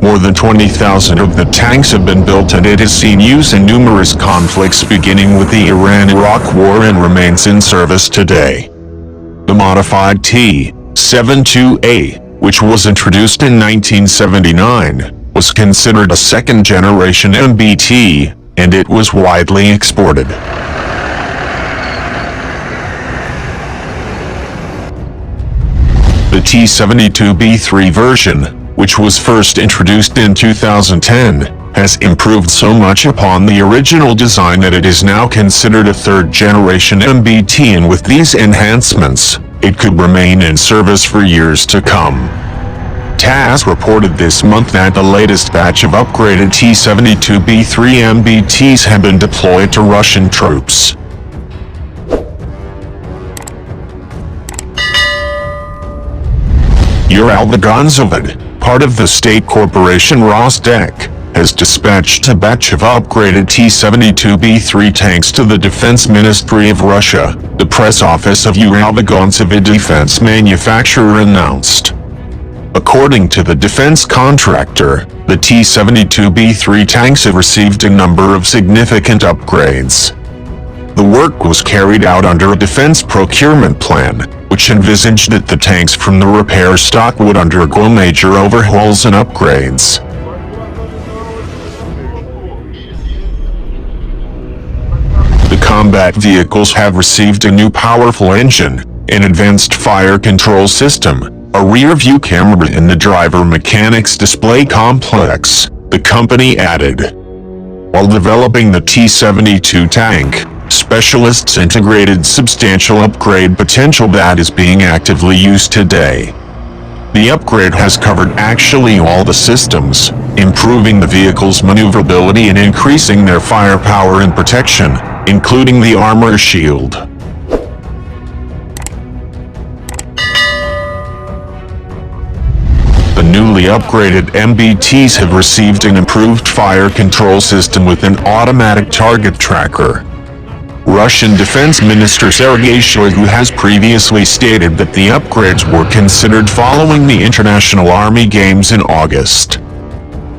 More than 20,000 of the tanks have been built, and it has seen use in numerous conflicts beginning with the Iran-Iraq War and remains in service today. The modified T-72A, which was introduced in 1979, was considered a second-generation MBT, and it was widely exported. The T-72B3 version, which was first introduced in 2010, has improved so much upon the original design that it is now considered a third-generation MBT, and with these enhancements, it could remain in service for years to come. TASS reported this month that the latest batch of upgraded T-72B3 MBTs have been deployed to Russian troops. Uralvagonzavod, part of the state corporation Rostec, has dispatched a batch of upgraded T-72B3 tanks to the Defense Ministry of Russia, the press office of Uralvagonzavod defense manufacturer announced. According to the defense contractor, the T-72B3 tanks have received a number of significant upgrades. The work was carried out under a defense procurement plan, which envisaged that the tanks from the repair stock would undergo major overhauls and upgrades. The combat vehicles have received a new powerful engine, an advanced fire control system, a rear-view camera in the driver mechanics display complex, the company added. While developing the T-72 tank, specialists integrated substantial upgrade potential that is being actively used today. The upgrade has covered actually all the systems, improving the vehicle's maneuverability and increasing their firepower and protection, including the armor shield. The newly upgraded MBTs have received an improved fire control system with an automatic target tracker. Russian Defense Minister Sergei Shoigu has previously stated that the upgrades were considered following the International Army Games in August.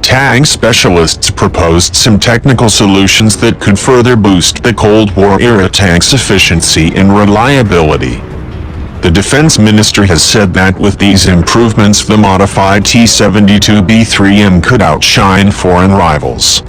TAG specialists proposed some technical solutions that could further boost the Cold War-era tanks' efficiency and reliability. The defense minister has said that with these improvements the modified T-72B3M could outshine foreign rivals.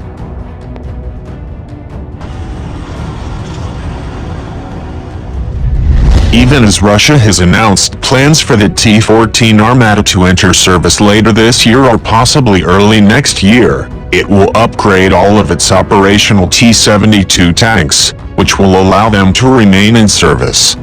Even as Russia has announced plans for the T-14 Armata to enter service later this year or possibly early next year, it will upgrade all of its operational T-72 tanks, which will allow them to remain in service.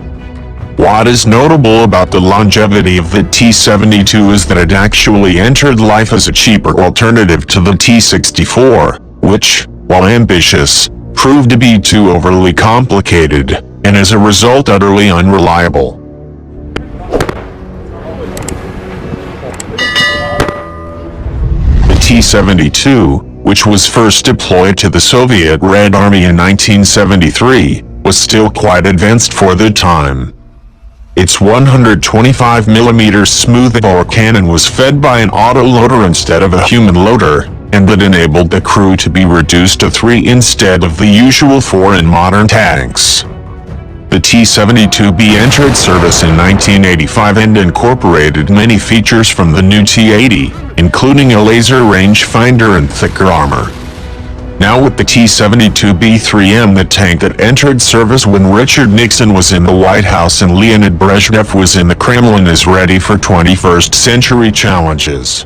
What is notable about the longevity of the T-72 is that it actually entered life as a cheaper alternative to the T-64, which, while ambitious, proved to be too overly complicated, and as a result utterly unreliable. The T-72, which was first deployed to the Soviet Red Army in 1973, was still quite advanced for the time. Its 125mm smoothbore cannon was fed by an autoloader instead of a human loader, and that enabled the crew to be reduced to 3 instead of the usual 4 in modern tanks. The T-72B entered service in 1985 and incorporated many features from the new T-80, including a laser rangefinder and thicker armor. Now with the T-72B3M, the tank that entered service when Richard Nixon was in the White House and Leonid Brezhnev was in the Kremlin, is ready for 21st century challenges.